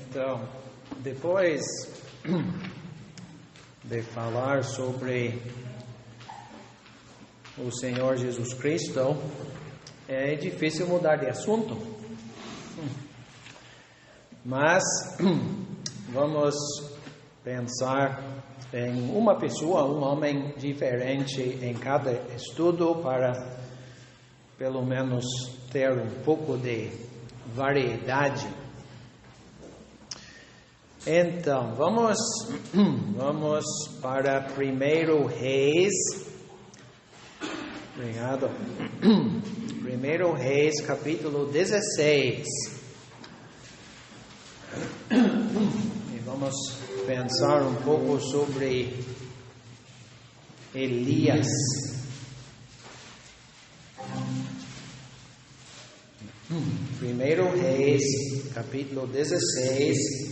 Então, depois de falar sobre o Senhor Jesus Cristo, é difícil mudar de assunto. Mas vamos pensar em uma pessoa, um homem diferente em cada estudo para pelo menos ter um pouco de variedade. Então, vamos para 1 Reis. Obrigado. 1 Reis, capítulo 16. E vamos pensar um pouco sobre Elias. 1 Reis, capítulo 16.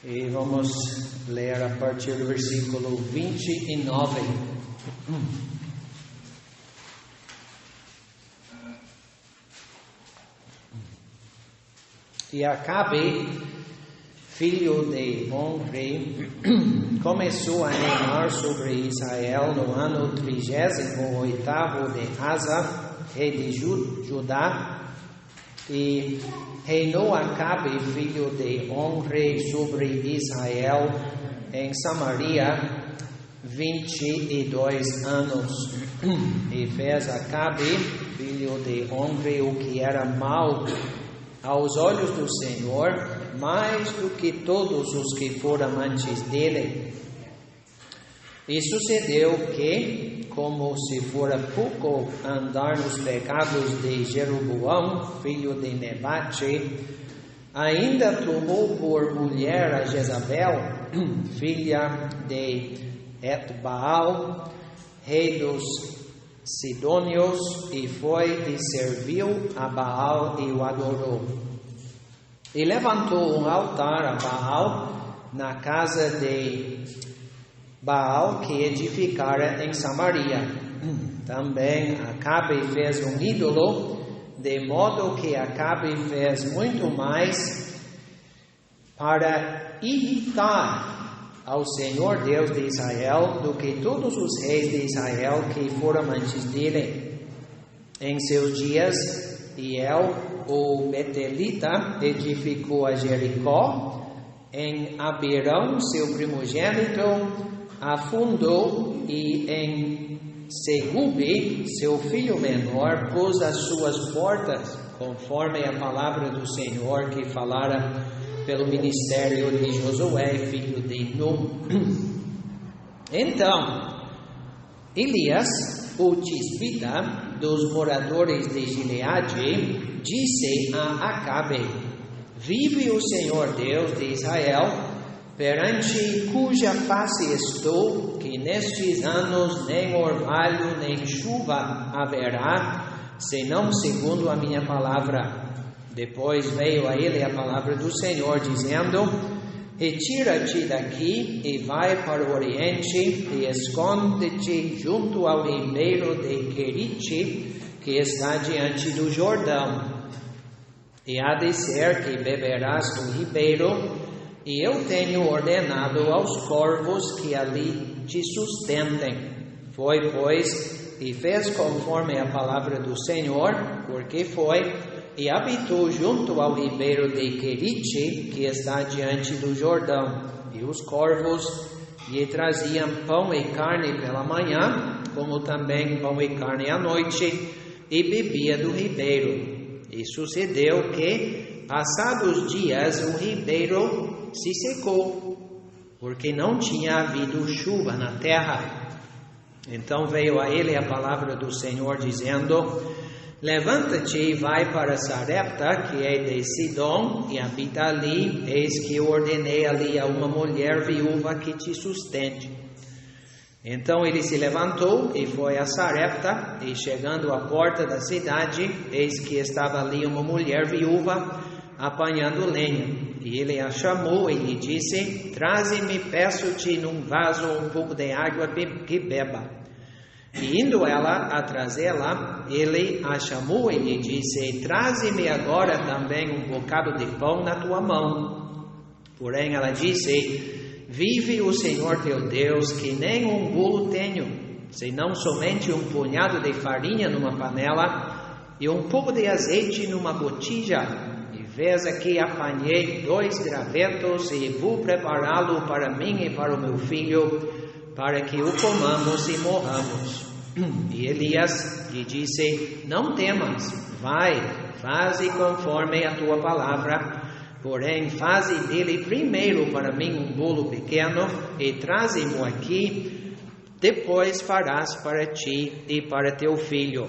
E vamos ler a partir do versículo 29. E Acabe, filho de Omri, começou a reinar sobre Israel no ano 38º de Asa, rei de Judá, e reinou Acabe, filho de Omri, sobre Israel em Samaria 22 anos. E fez Acabe, filho de Omri, o que era mau aos olhos do Senhor, mais do que todos os que foram antes dele. E sucedeu que, como se fora pouco andar nos pecados de Jeroboão, filho de Nebate, ainda tomou por mulher a Jezabel, filha de Etbaal, rei dos Sidônios, e foi e serviu a Baal e o adorou. E levantou um altar a Baal na casa de Baal que edificara em Samaria. Também Acabe fez um ídolo, de modo que Acabe fez muito mais para irritar ao Senhor Deus de Israel do que todos os reis de Israel que foram antes dele. Em seus dias, Hiel, o Betelita, edificou a Jericó. Em Abirão, seu primogênito, afundou, e em Segube, seu filho menor, pôs as suas portas, conforme a palavra do Senhor que falara pelo ministério de Josué, filho de Num. Então, Elias, o tisbita dos moradores de Gileade, disse a Acabe: vive o Senhor Deus de Israel, perante cuja face estou, que nestes anos nem orvalho nem chuva haverá, senão segundo a minha palavra. Depois veio a ele a palavra do Senhor, dizendo: retira-te daqui e vai para o oriente, e esconde-te junto ao ribeiro de Querite, que está diante do Jordão. E há de ser que beberás do ribeiro, e eu tenho ordenado aos corvos que ali te sustentem. Foi, pois, e fez conforme a palavra do Senhor, porque foi, e habitou junto ao ribeiro de Querite, que está diante do Jordão. E os corvos lhe traziam pão e carne pela manhã, como também pão e carne à noite, e bebia do ribeiro. E sucedeu que, passados dias, o ribeiro se secou, porque não tinha havido chuva na terra. Então veio a ele a palavra do Senhor, dizendo: levanta-te e vai para Sarepta, que é de Sidom, e habita ali. Eis que eu ordenei ali a uma mulher viúva que te sustente. Então ele se levantou e foi a Sarepta, e chegando à porta da cidade, eis que estava ali uma mulher viúva apanhando lenha. E ele a chamou e lhe disse: traze-me, peço-te, num vaso um pouco de água que beba. E indo ela a trazê-la, ele a chamou e lhe disse: traze-me agora também um bocado de pão na tua mão. Porém ela disse: vive o Senhor teu Deus, que nem um bolo tenho, senão somente um punhado de farinha numa panela e um pouco de azeite numa botija. E vês aqui apanhei 2 gravetos e vou prepará-lo para mim e para o meu filho, para que o comamos e morramos. E Elias lhe disse: não temas, vai, faze conforme a tua palavra, porém faze dele primeiro para mim um bolo pequeno e traze-mo aqui, depois farás para ti e para teu filho.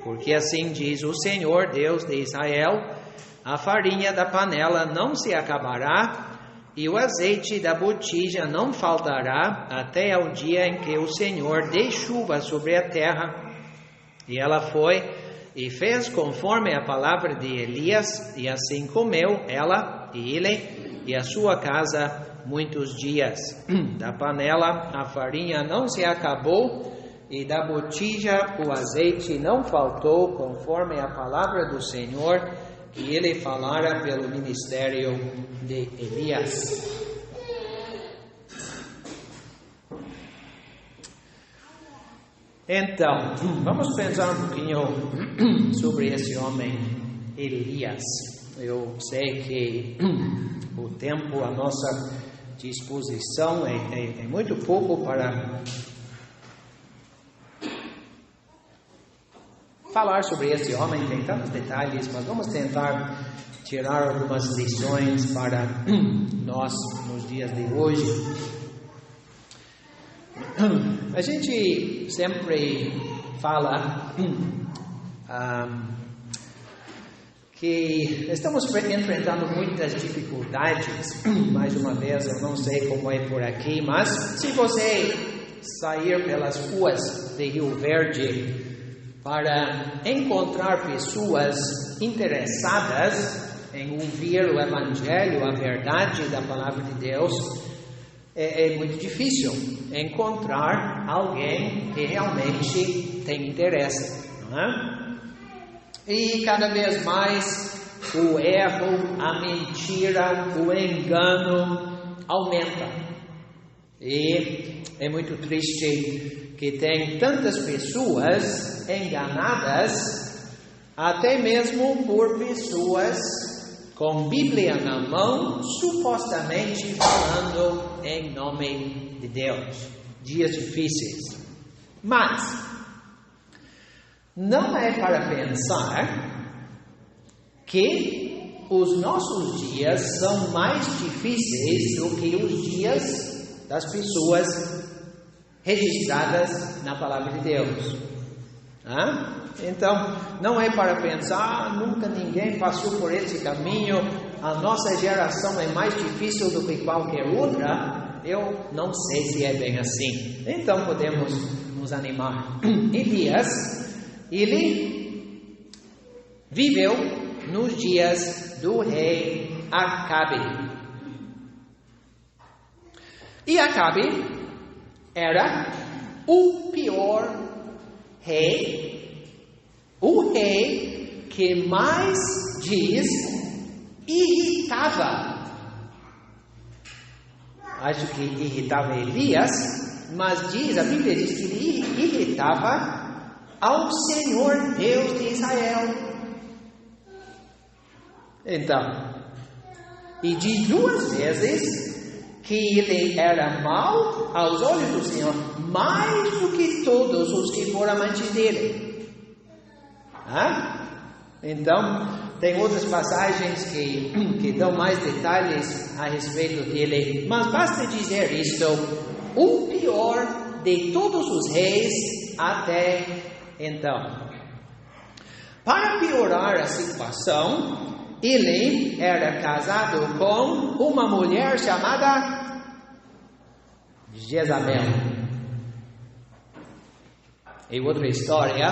Porque assim diz o Senhor Deus de Israel: a farinha da panela não se acabará, e o azeite da botija não faltará, até ao dia em que o Senhor dê chuva sobre a terra. E ela foi e fez conforme a palavra de Elias, e assim comeu ela e ele e a sua casa muitos dias. Da panela a farinha não se acabou, e da botija o azeite não faltou, conforme a palavra do Senhor que ele falara pelo ministério de Elias. Então, vamos pensar um pouquinho sobre esse homem Elias. Eu sei que o tempo à nossa disposição é muito pouco para falar sobre esse homem, tem tantos detalhes, mas vamos tentar tirar algumas lições para nós nos dias de hoje. A gente sempre fala que estamos enfrentando muitas dificuldades. Mais uma vez, eu não sei como é por aqui, mas se você sair pelas ruas de Rio Verde para encontrar pessoas interessadas em ouvir o Evangelho, a verdade da Palavra de Deus, é muito difícil encontrar alguém que realmente tem interesse, não é? E cada vez mais o erro, a mentira, o engano aumenta. E é muito triste que tem tantas pessoas enganadas, até mesmo por pessoas com Bíblia na mão, supostamente falando em nome de Deus. Dias difíceis. Mas não é para pensar que os nossos dias são mais difíceis do que os dias das pessoas registradas na Palavra de Deus. Então, não é para pensar, nunca ninguém passou por esse caminho, a nossa geração é mais difícil do que qualquer outra. Eu não sei se é bem assim. Então podemos nos animar. Elias, ele viveu nos dias do rei Acabe. E Acabe era o pior rei, o rei que mais irritava. Acho que irritava Elias, mas a Bíblia diz que ele irritava ao Senhor Deus de Israel. Então, e diz 2 vezes que ele era mau aos olhos do Senhor, mais do que todos os que foram amantes dele. Então, tem outras passagens que dão mais detalhes a respeito dele, mas basta dizer isto: o pior de todos os reis até então. Para piorar a situação, ele era casado com uma mulher chamada Jezabel. É outra história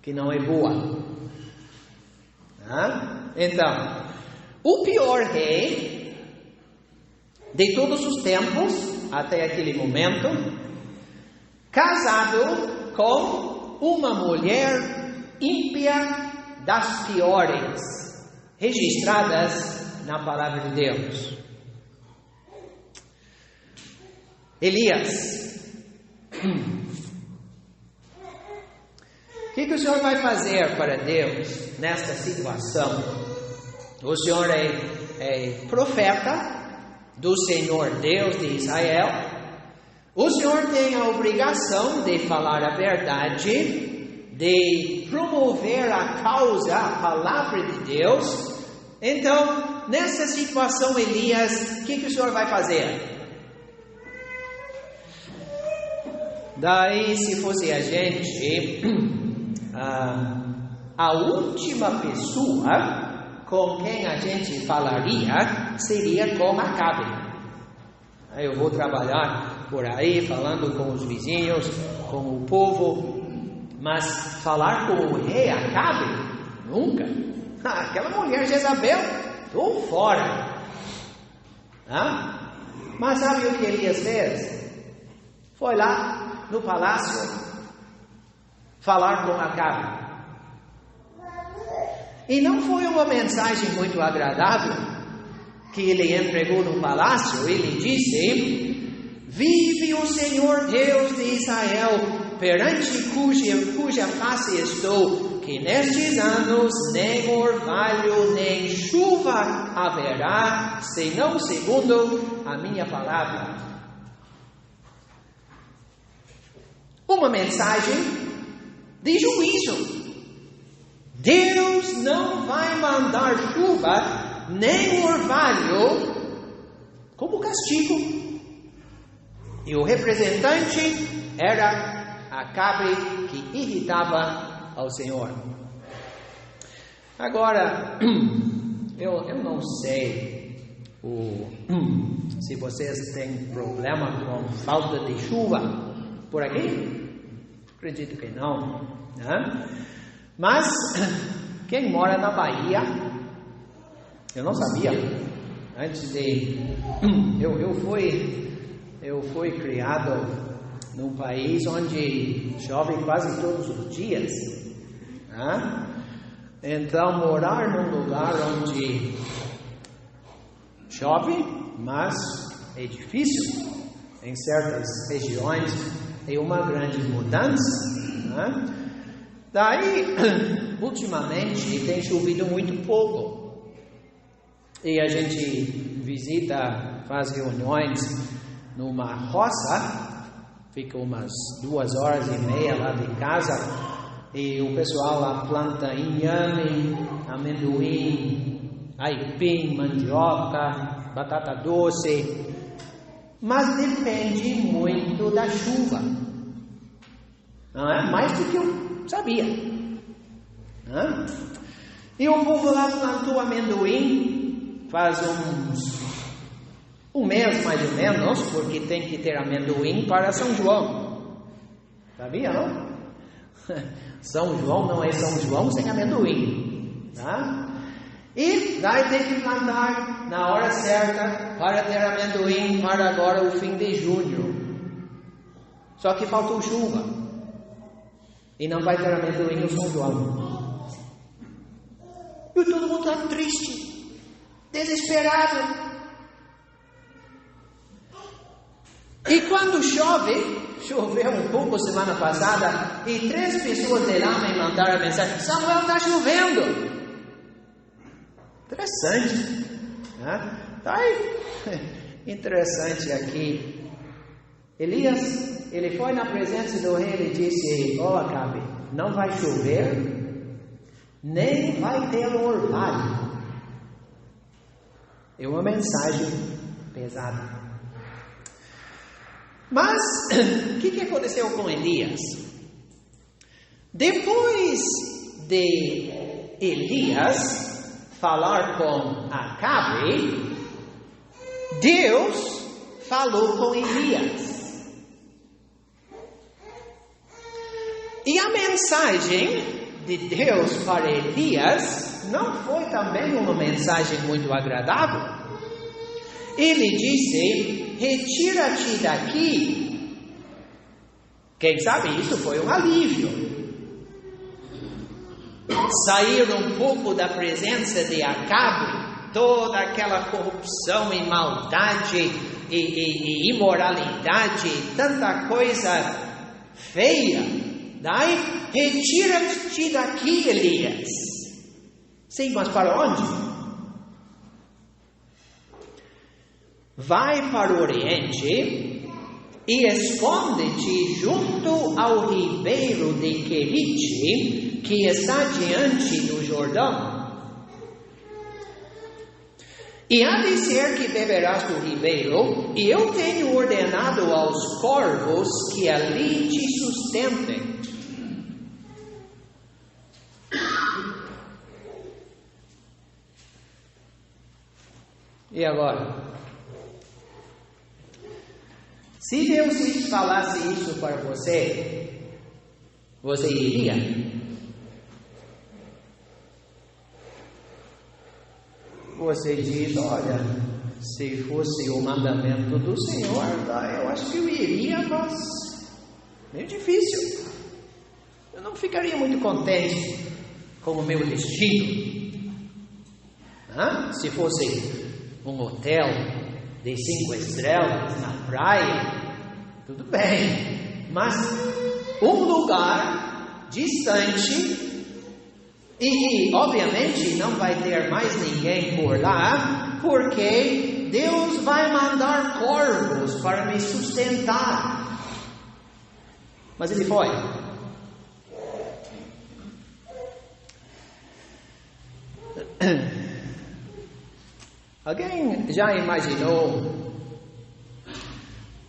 que não é boa. Então, o pior rei de todos os tempos até aquele momento, casado com uma mulher ímpia das piores, registradas na palavra de Deus. Elias, o que o Senhor vai fazer para Deus nesta situação? O Senhor é profeta do Senhor Deus de Israel. O Senhor tem a obrigação de falar a verdade, de promover a causa, a palavra de Deus. Então, nessa situação, Elias, o que o Senhor vai fazer? Daí, se fosse a gente, a última pessoa com quem a gente falaria seria com Acabe. Eu vou trabalhar por aí, falando com os vizinhos, com o povo, mas falar com o rei Acabe? Nunca. Aquela mulher Jezabel, estou fora. Mas sabe o que Elias fez? Foi lá no palácio falar com Acabe. E não foi uma mensagem muito agradável que ele entregou no palácio. Ele disse: vive o Senhor Deus de Israel, perante cuja face estou, que nestes anos nem orvalho nem chuva haverá, senão segundo a minha palavra. Uma mensagem de juízo. Deus não vai mandar chuva nem orvalho como castigo. E o representante era Acabe, que irritava ao Senhor. Agora, eu não sei se vocês têm problema com falta de chuva por aqui. Acredito que não, né? Mas quem mora na Bahia, eu não sabia. Antes de eu fui criado num país onde chove quase todos os dias, né? Então morar num lugar onde chove, mas é difícil em certas regiões, é uma grande mudança, né? Daí, ultimamente, tem chovido muito pouco. E a gente visita, faz reuniões numa roça, fica umas 2h30 lá de casa, e o pessoal lá planta inhame, amendoim, aipim, mandioca, batata doce, mas depende muito da chuva, não é? Mais do que eu sabia, né? E o povo lá plantou amendoim faz um mês mais ou menos, porque tem que ter amendoim para São João, sabia, não? São João não é São João sem amendoim, tá? E daí tem que plantar na hora certa para ter amendoim para agora o fim de junho. Só que faltou chuva e não vai ter amendoim no São João. E todo mundo está triste, desesperado. E quando choveu um pouco semana passada, e 3 pessoas de lá me mandaram a mensagem: Samuel, está chovendo. Interessante, né? Tá aí. Interessante aqui. Elias, ele foi na presença do rei e disse: Acabe, não vai chover, nem vai ter orvalho. É uma mensagem pesada. Mas, o que aconteceu com Elias? Depois de Elias falar com Acabe, Deus falou com Elias. E a mensagem de Deus para Elias não foi também uma mensagem muito agradável. Ele disse: retira-te daqui, Quem sabe isso foi um alívio. Sair um pouco da presença de Acabe, toda aquela corrupção e maldade e imoralidade, tanta coisa feia. Daí, retira-te daqui, Elias. Sim, mas para onde? Vai para o Oriente e esconde-te junto ao ribeiro de Querite, que está diante do Jordão. E há de ser que beberás do ribeiro, e eu tenho ordenado aos corvos que ali te sustentem. E agora? Se Deus falasse isso para você, você iria? Você diz, olha, se fosse o mandamento do Senhor, eu acho que eu iria, mas é difícil. Eu não ficaria muito contente com o meu destino. Se fosse um hotel de 5 estrelas na praia, tudo bem, mas um lugar distante e obviamente não vai ter mais ninguém por lá, porque Deus vai mandar corvos para me sustentar. Mas ele foi. Alguém já imaginou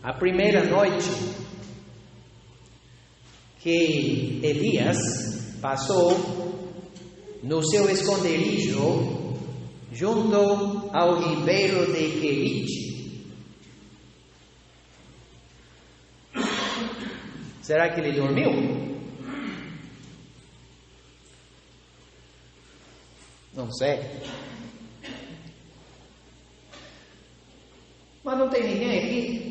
a primeira noite que Elias passou no seu esconderijo junto ao ribeiro de Querite? Será que ele dormiu? Não sei. Mas não tem ninguém aqui.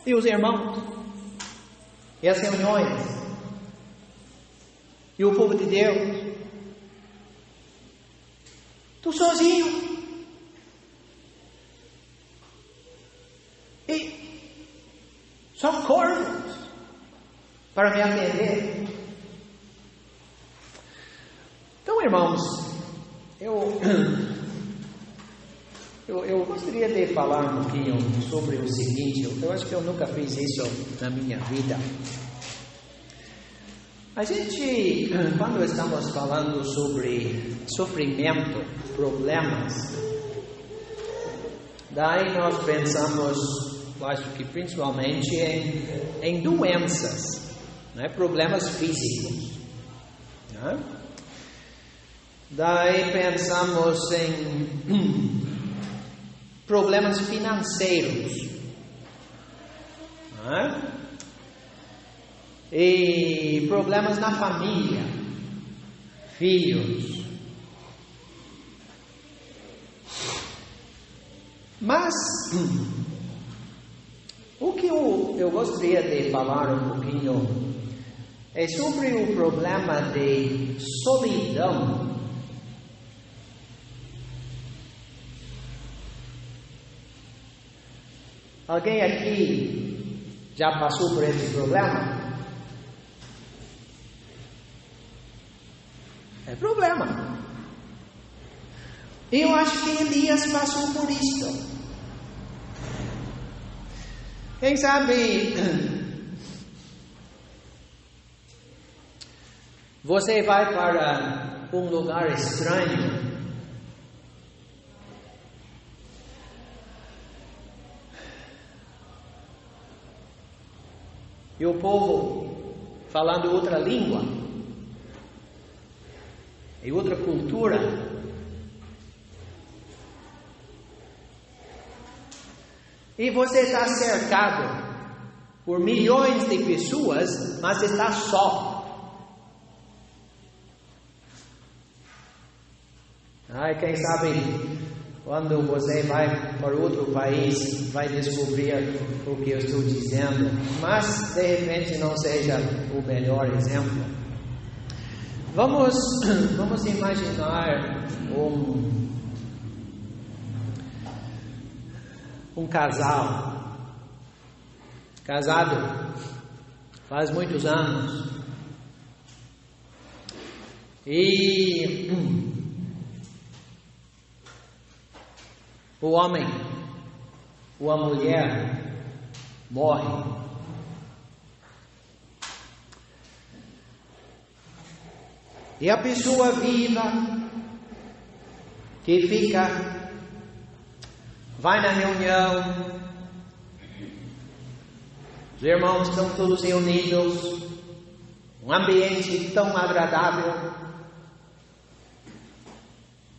E os irmãos? E as reuniões? E o povo de Deus? Tu sozinho? E só corvos para me atender? Então, irmãos, eu gostaria de falar um pouquinho sobre o seguinte. Eu acho que eu nunca fiz isso na minha vida. A gente, quando estamos falando sobre sofrimento, problemas, daí nós pensamos, eu acho que principalmente em doenças, né? Problemas físicos, né? Daí pensamos em problemas financeiros, né? E problemas na família, filhos. Mas o que eu gostaria de falar um pouquinho é sobre o problema de solidão. Alguém aqui já passou por esse problema? É problema. Eu acho que Elias passou por isso. Quem sabe você vai para um lugar estranho e o povo falando outra língua e outra cultura. E você está cercado por milhões de pessoas, mas está só. Quem sabe Quando você vai para outro país, vai descobrir o que eu estou dizendo, mas de repente não seja o melhor exemplo. Vamos imaginar um casal, casado faz muitos anos, e o homem ou a mulher morre. E a pessoa viva que fica, vai na reunião, os irmãos estão todos reunidos, um ambiente tão agradável,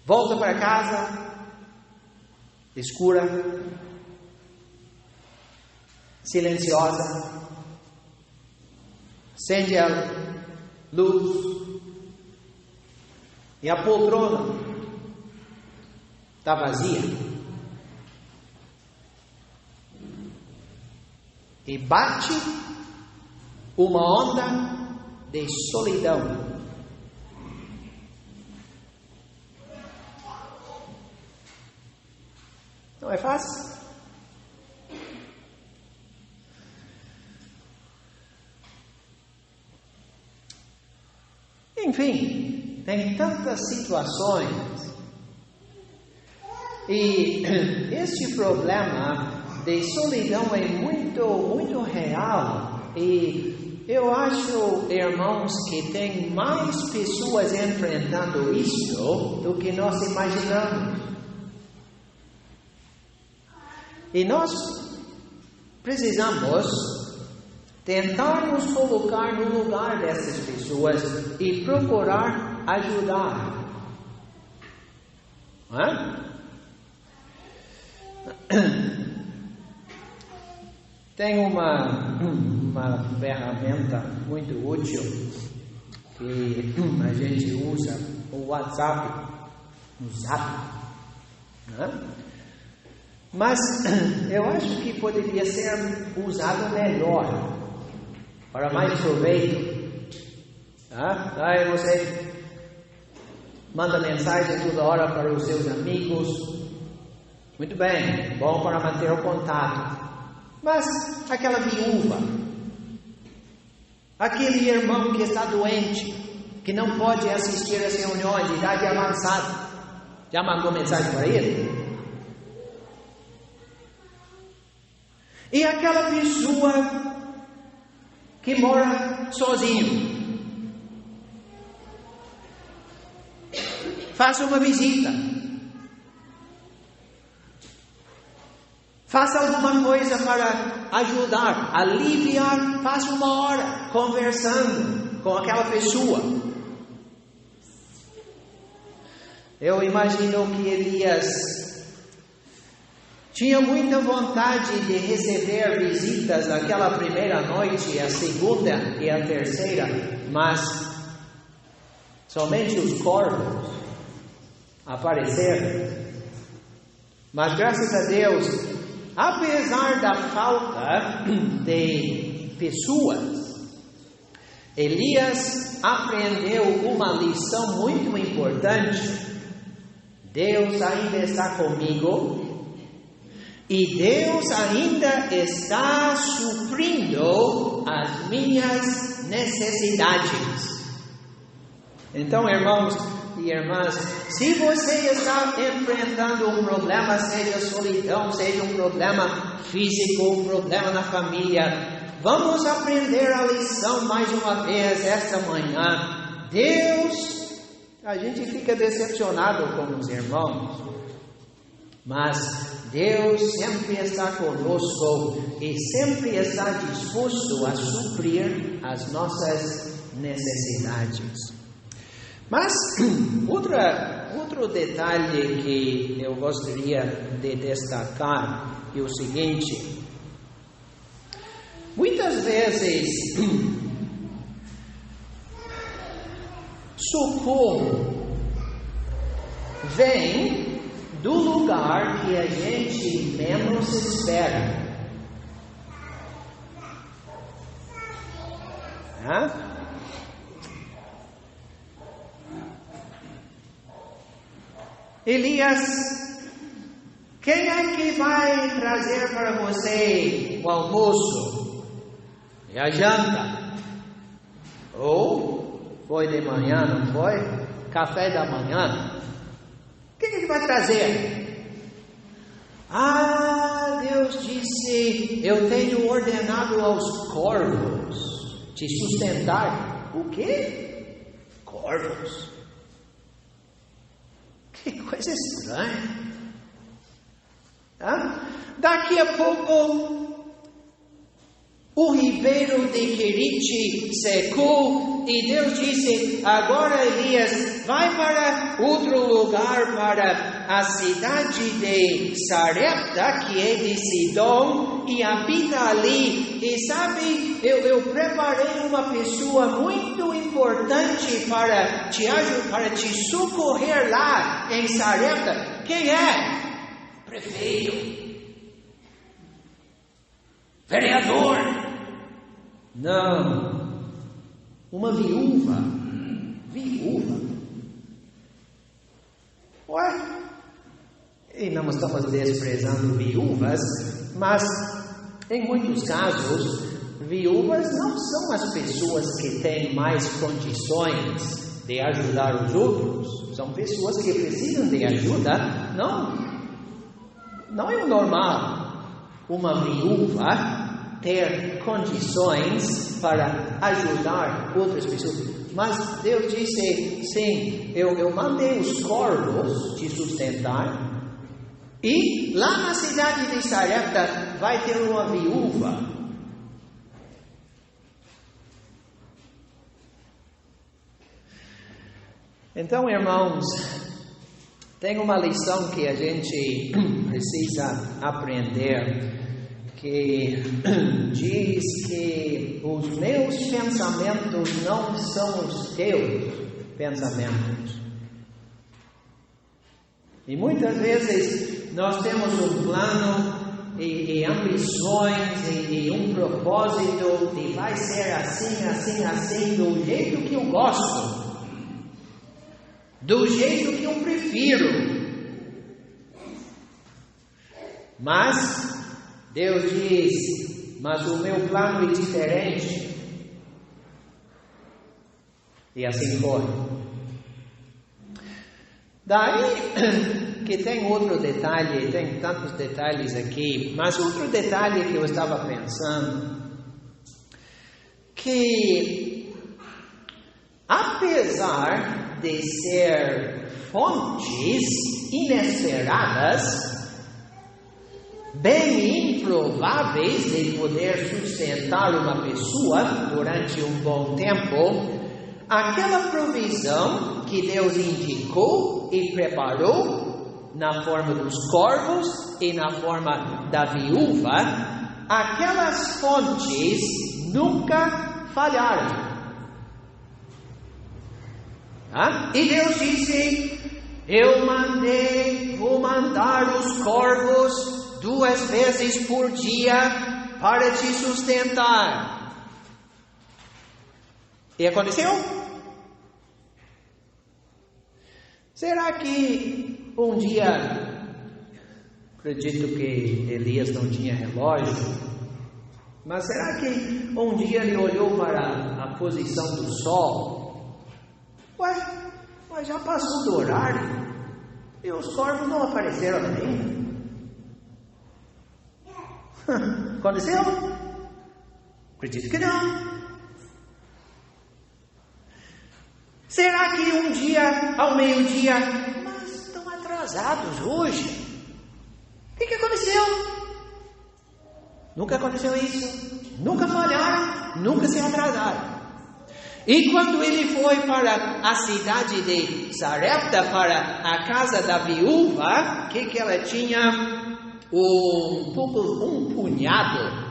volta para casa, escura, silenciosa, acende a luz, e a poltrona está vazia. E bate uma onda de solidão. Não é fácil? Enfim, tem tantas situações. E este problema de solidão é muito real. E eu acho, irmãos, que tem mais pessoas enfrentando isso do que nós imaginamos. E nós precisamos tentar nos colocar no lugar dessas pessoas e procurar ajudar. Tem uma ferramenta muito útil que a gente usa, o WhatsApp, o Zap, mas eu acho que poderia ser usado melhor, para mais proveito. Aí você manda mensagem toda hora para os seus amigos, muito bem, bom para manter o contato. Mas aquela viúva, aquele irmão que está doente, que não pode assistir às reuniões de idade avançada, já mandou mensagem para ele? E aquela pessoa que mora sozinho, faça uma visita, faça alguma coisa para ajudar, aliviar, faça uma hora conversando com aquela pessoa. Eu imagino que Elias tinha muita vontade de receber visitas naquela primeira noite, a segunda e a terceira, mas somente os corvos apareceram. Mas graças a Deus, apesar da falta de pessoas, Elias aprendeu uma lição muito importante. Deus ainda está comigo. E Deus ainda está suprindo as minhas necessidades. Então, irmãos e irmãs, se você está enfrentando um problema, seja solidão, seja um problema físico, um problema na família, vamos aprender a lição mais uma vez esta manhã. Deus, a gente fica decepcionado com os irmãos, mas Deus sempre está conosco e sempre está disposto a suprir as nossas necessidades. Mas outro detalhe que eu gostaria de destacar é o seguinte: muitas vezes socorro vem do lugar que a gente menos espera. Elias, quem é que vai trazer para você o almoço e a janta? Ou foi de manhã, não foi? Café da manhã. Quem é que vai trazer? Deus disse, eu tenho ordenado aos corvos te sustentar. O quê? Corvos? Que coisa estranha. Daqui a pouco, o ribeiro de Querite secou e Deus disse, agora Elias, vai para outro lugar, para a cidade de Sarepta, que é de Sidom, e habita ali. E sabe, eu preparei uma pessoa muito importante para te socorrer lá em Sarepta. Quem é? Prefeito. Vereador. Não. Uma viúva. Viúva. Ué? E não estamos desprezando viúvas, mas em muitos casos, viúvas não são as pessoas que têm mais condições de ajudar os outros. São pessoas que precisam de ajuda. Não é o normal uma viúva ter condições para ajudar outras pessoas. Mas Deus disse, sim, eu mandei os corvos te sustentar. E lá na cidade de Sarepta vai ter uma viúva. Então, irmãos, tem uma lição que a gente precisa aprender, que diz que os meus pensamentos não são os teus pensamentos. E muitas vezes nós temos um plano e ambições e um propósito de vai ser assim, assim, assim, do jeito que eu gosto, do jeito que eu prefiro. Mas Deus diz, mas o meu plano é diferente. E assim foi. Daí que tem outro detalhe, tem tantos detalhes aqui, mas outro detalhe que eu estava pensando, que apesar de ser fontes inesperadas, bem improváveis de poder sustentar uma pessoa durante um bom tempo, aquela provisão que Deus indicou e preparou na forma dos corvos e na forma da viúva, aquelas fontes nunca falharam. E Deus disse, vou mandar os corvos 2 vezes por dia para te sustentar. E aconteceu? Será que um dia, acredito que Elias não tinha relógio, mas será que um dia ele olhou para a posição do sol? Mas já passou do horário e os corvos não apareceram ainda. Aconteceu? Acredito que não. Será que um dia, ao meio-dia, mas estão atrasados hoje? O que aconteceu? Nunca aconteceu isso. Nunca falharam, nunca se atrasaram. E quando ele foi para a cidade de Sarepta, para a casa da viúva, que ela tinha? Um punhado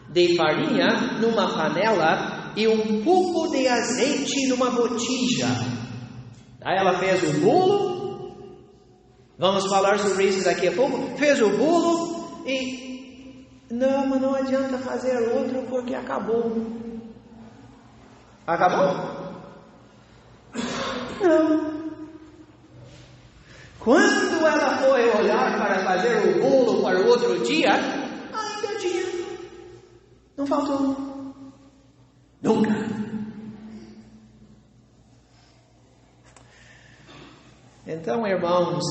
de farinha numa panela e um pouco de azeite numa botija. Aí ela fez o bolo Vamos falar sobre isso daqui a pouco. Fez o bolo e... Não, mas não adianta fazer outro porque acabou. Acabou? Não. Quando ela foi olhar para fazer o bolo para o outro dia, ainda tinha. Não faltou. Nunca. Então, irmãos,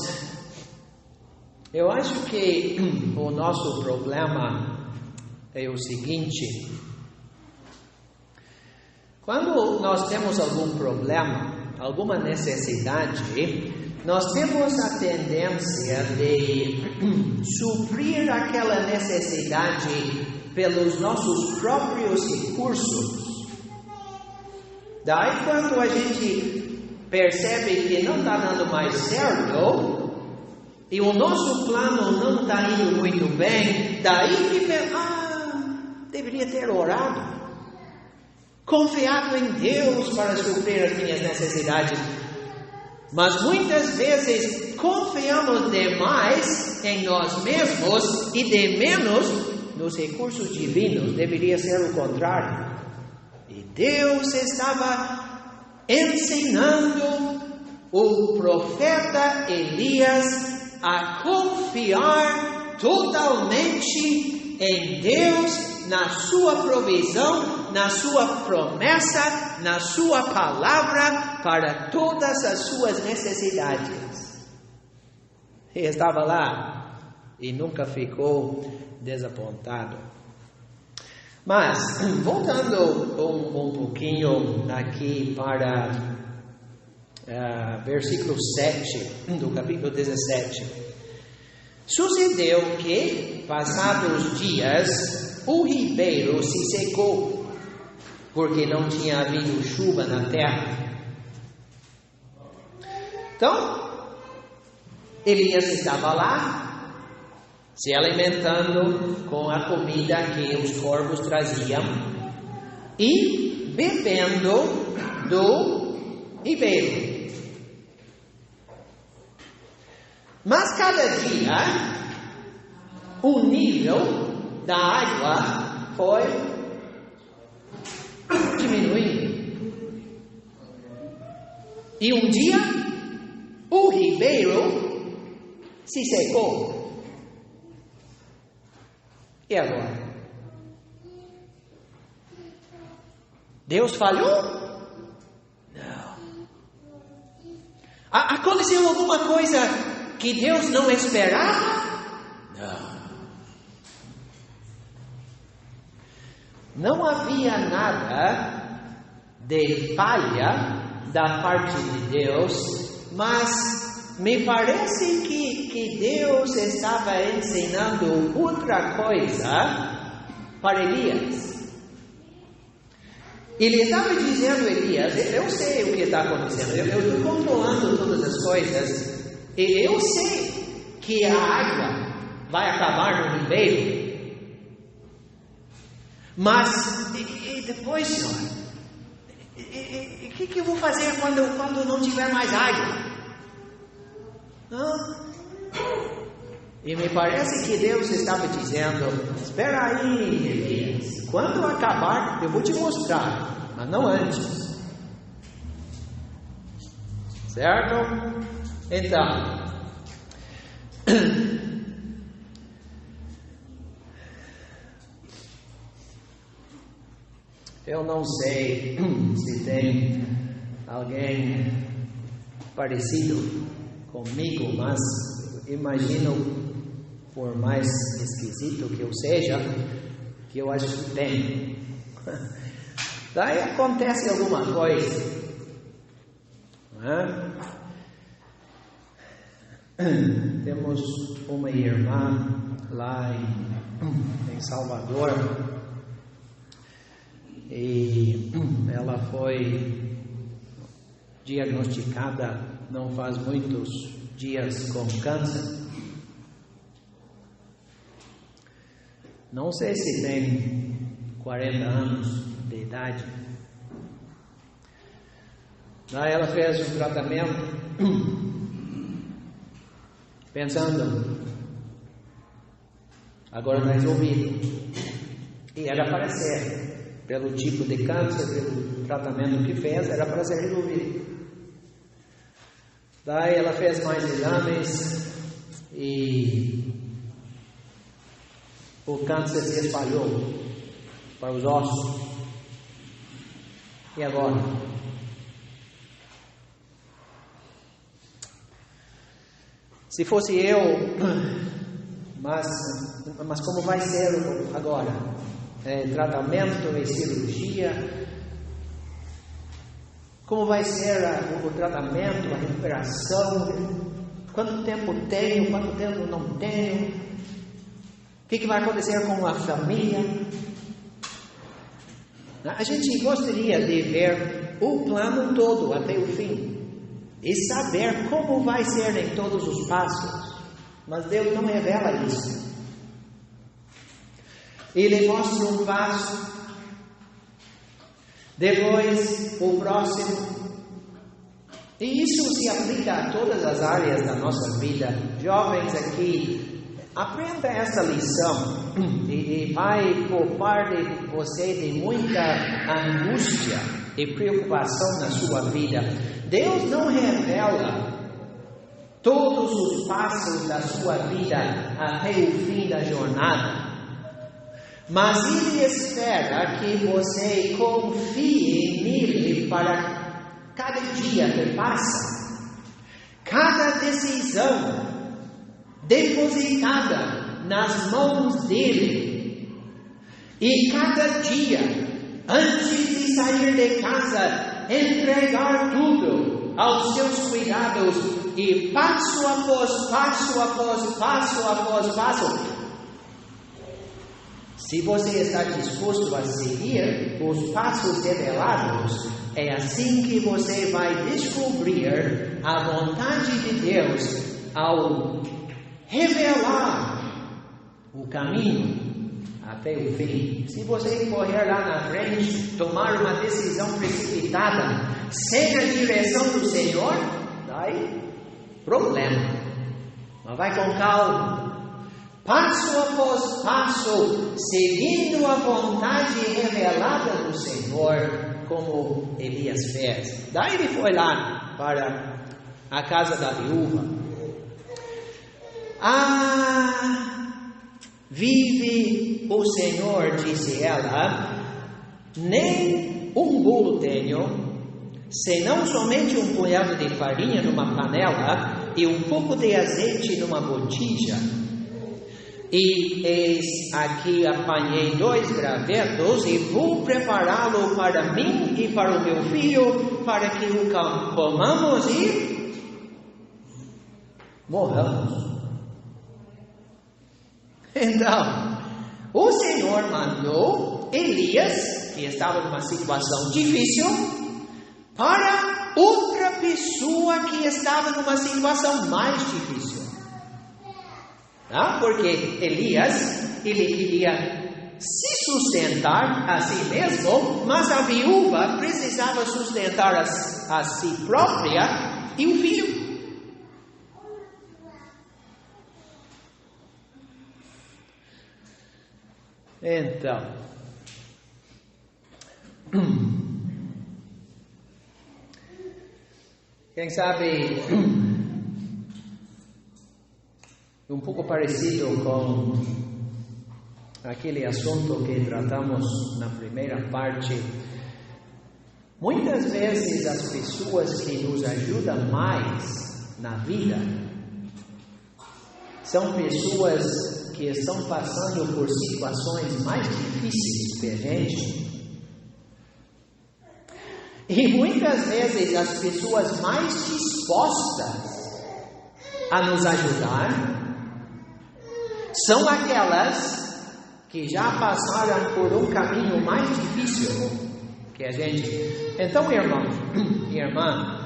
eu acho que o nosso problema é o seguinte: quando nós temos algum problema, alguma necessidade, nós temos a tendência de suprir aquela necessidade pelos nossos próprios recursos. Daí, quando a gente percebe que não está dando mais certo, e o nosso plano não está indo muito bem, daí que deveria ter orado, confiado em Deus para suprir as minhas necessidades. Mas muitas vezes confiamos demais em nós mesmos e de menos nos recursos divinos. Deveria ser o contrário. E Deus estava ensinando o profeta Elias a confiar totalmente em Deus, na sua provisão, na sua promessa, na sua palavra para todas as suas necessidades. E estava lá e nunca ficou desapontado. Mas, voltando um pouquinho aqui para versículo 7 do capítulo 17. Sucedeu que, passados dias, o ribeiro se secou, porque não tinha havido chuva na terra. Então, Elias estava lá, se alimentando com a comida que os corvos traziam e bebendo do ribeiro. Mas cada dia o nível da água foi diminuindo. E um dia o ribeiro se secou. E agora? Deus falhou? Não. Aconteceu alguma coisa que Deus não esperava? Não havia nada de falha da parte de Deus, mas me parece que Deus estava ensinando outra coisa para Elias. Ele estava dizendo a Elias: eu sei o que está acontecendo, eu estou controlando todas as coisas, e eu sei que a água vai acabar no ribeiro. Mas, e depois, Senhor? O que eu vou fazer quando não tiver mais água? Não. E me parece que Deus estava dizendo: espera aí, Elias, quando acabar eu vou te mostrar, mas não antes. Certo? Então, eu não sei se tem alguém parecido comigo, mas imagino, por mais esquisito que eu seja, que eu acho que tem. Daí acontece alguma coisa, não é? Temos uma irmã lá em Salvador, e ela foi diagnosticada não faz muitos dias com câncer. Não sei se tem 40 anos de idade. Daí ela fez um tratamento pensando, agora está resolvido. E era para ser, pelo tipo de câncer, pelo tratamento que fez, era para ser resolvido. Daí ela fez mais exames e o câncer se espalhou para os ossos. E agora? Se fosse eu, mas como vai ser agora? Tratamento e cirurgia? Como vai ser o tratamento, a recuperação? Quanto tempo tenho, quanto tempo não tenho? O que vai acontecer com a família? A gente gostaria de ver o plano todo até o fim e saber como vai ser em todos os passos, mas Deus não revela isso. Ele mostra um passo, depois o próximo, e isso se aplica a todas as áreas da nossa vida. Jovens aqui, aprenda essa lição e vai poupar de você de muita angústia e preocupação na sua vida. Deus não revela todos os passos da sua vida até o fim da jornada, mas Ele espera que você confie nele para cada dia que passa, cada decisão depositada nas mãos dele, e cada dia, antes de sair de casa, entregar tudo aos seus cuidados, e passo após passo, se você está disposto a seguir os passos revelados, é assim que você vai descobrir a vontade de Deus ao revelar o caminho até o fim. Se você correr lá na frente, tomar uma decisão precipitada, sem a direção do Senhor, daí problema. Mas vai com calma, passo após passo, seguindo a vontade revelada do Senhor, como Elias fez. Daí ele foi lá para a casa da viúva. Vive o Senhor, disse ela, nem um bolo tenho, senão somente um punhado de farinha numa panela e um pouco de azeite numa botija. E eis aqui apanhei 2 gravetos e vou prepará-lo para mim e para o meu filho, para que o comamos e morramos. Então, o Senhor mandou Elias, que estava numa situação difícil, para outra pessoa que estava numa situação mais difícil. Porque Elias, ele queria se sustentar a si mesmo, mas a viúva precisava sustentar a si própria e o filho. Então, quem sabe um pouco parecido com aquele assunto que tratamos na primeira parte. Muitas vezes as pessoas que nos ajudam mais na vida são pessoas que estão passando por situações mais difíceis que a gente. E muitas vezes as pessoas mais dispostas a nos ajudar são aquelas que já passaram por um caminho mais difícil que a gente. Então, irmão e irmã,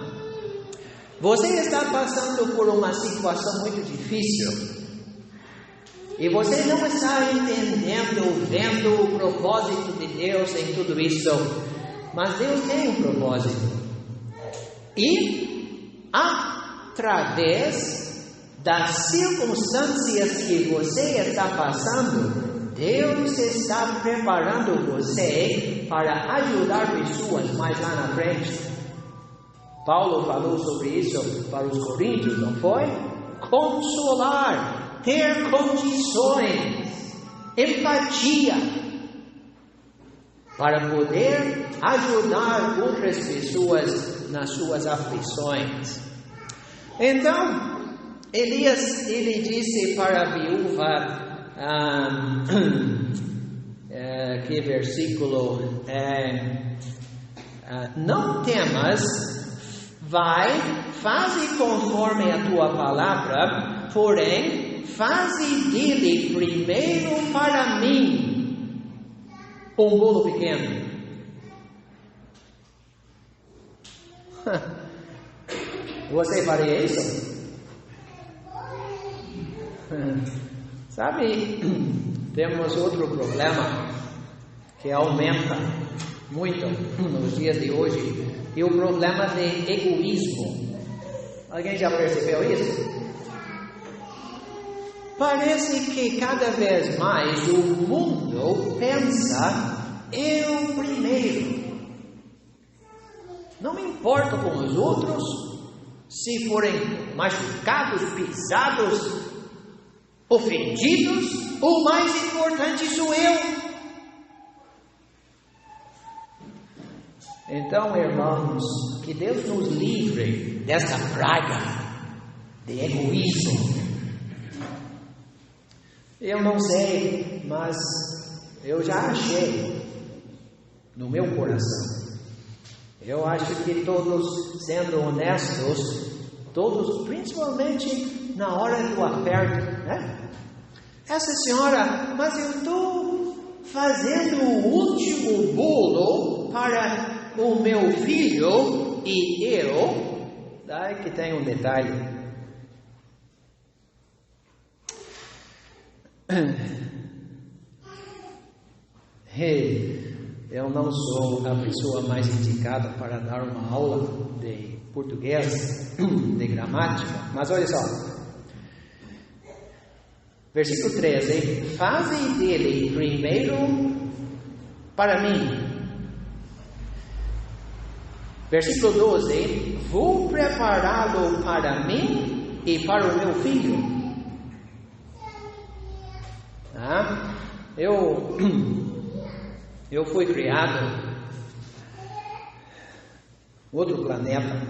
você está passando por uma situação muito difícil e você não está entendendo, vendo o propósito de Deus em tudo isso, mas Deus tem um propósito. E através das circunstâncias que você está passando, Deus está preparando você para ajudar pessoas mais lá na frente. Paulo falou sobre isso para os coríntios, não foi? Consolar, ter condições, empatia, para poder ajudar outras pessoas nas suas aflições. Então, Elias, ele disse para a viúva, que versículo, não temas, vai, faze conforme a tua palavra, porém, faze dele primeiro para mim um bolo pequeno. Você faria isso? Sabe, temos outro problema que aumenta muito nos dias de hoje, e o problema de egoísmo. Alguém já percebeu isso? Parece que cada vez mais o mundo pensa eu primeiro. Não me importo com os outros, se forem machucados, pisados, ofendidos, o mais importante sou eu. Então, irmãos, que Deus nos livre dessa praga de egoísmo. Eu não sei, mas eu já achei no meu coração. Eu acho que todos, sendo honestos, todos, principalmente na hora do aperto, né? Essa senhora, mas eu estou fazendo o último bolo para o meu filho e eu. Daí que tem um detalhe. Eu não sou a pessoa mais indicada para dar uma aula de português, de gramática, mas olha só. Versículo 13: faze dele primeiro para mim. Versículo 12: vou prepará-lo para mim e para o meu filho. Eu fui criado em outro planeta.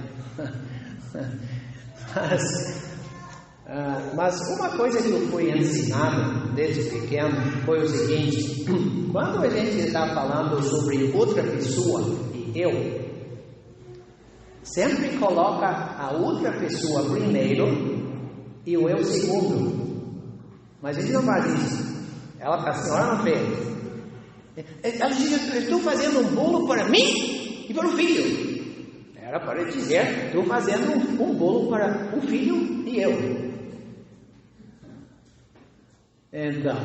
Mas uma coisa que eu fui ensinado desde pequeno foi o seguinte: quando a gente está falando sobre outra pessoa e eu, sempre coloca a outra pessoa primeiro e o eu segundo. Mas a gente não faz isso. A senhora não fez. Ela diz: eu estou fazendo um bolo para mim e para o filho. Era para dizer: estou fazendo um bolo para o filho e eu. Então,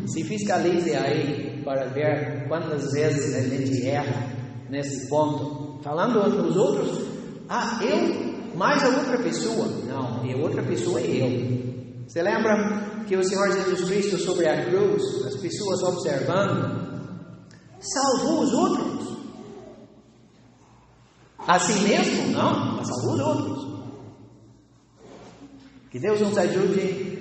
se fiscalize aí para ver quantas vezes a gente erra nesse ponto. Falando nos outros, eu mais a outra pessoa. Não, e outra pessoa é eu. Você lembra que o Senhor Jesus Cristo sobre a cruz, as pessoas observando, salvou os outros? A si mesmo? Não, mas salvou os outros. Que Deus nos ajude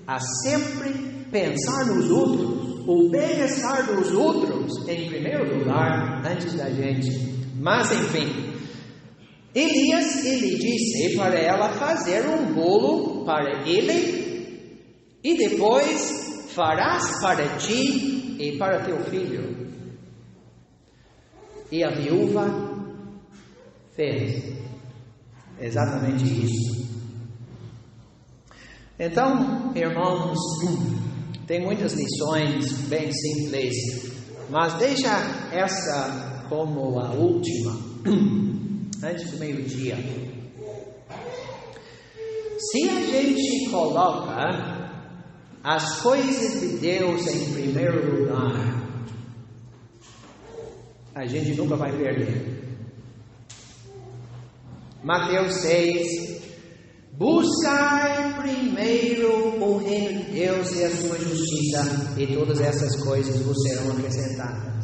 a sempre pensar nos outros, o bem-estar dos outros em primeiro lugar, antes da gente. Mas enfim, Elias, ele disse para ela fazer um bolo para ele, e depois farás para ti e para teu filho. E a viúva fez exatamente isso. Então, irmãos, tem muitas lições bem simples, mas deixa essa como a última, antes do meio-dia. Se a gente coloca as coisas de Deus em primeiro lugar, a gente nunca vai perder. Mateus 6, Buscai primeiro o reino de Deus e a sua justiça, e todas essas coisas vos serão acrescentadas.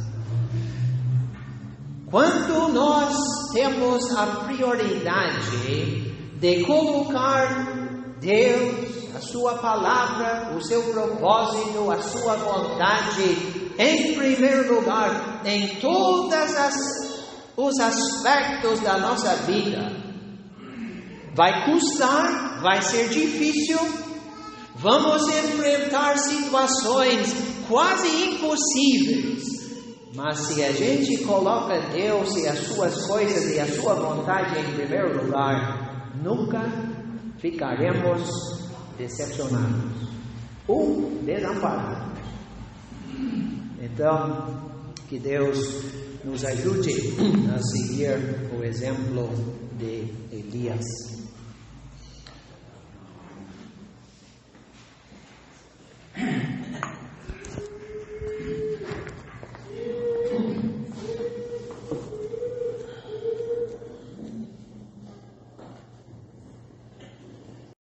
Quando nós temos a prioridade de colocar Deus, a sua palavra, o seu propósito, a sua vontade em primeiro lugar, em todos os aspectos da nossa vida, vai custar, vai ser difícil, vamos enfrentar situações quase impossíveis, mas se a gente coloca Deus e as suas coisas e a sua vontade em primeiro lugar, nunca ficaremos decepcionados ou desamparados. Então, que Deus nos ajude a seguir o exemplo de Elias.